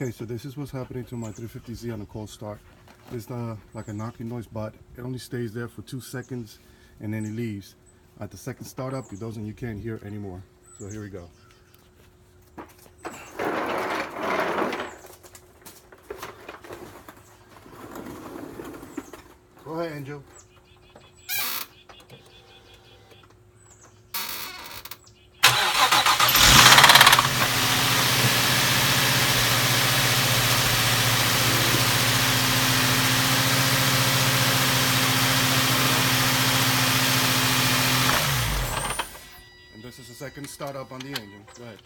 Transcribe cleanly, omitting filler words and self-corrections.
Okay, so this is what's happening to my 350Z on a cold start. It's like a knocking noise, but it only stays there for 2 seconds and then it leaves. At the second startup, it doesn't, you can't hear anymore. So here we go. Go ahead, Angel. And this is the second startup on the engine. Go ahead.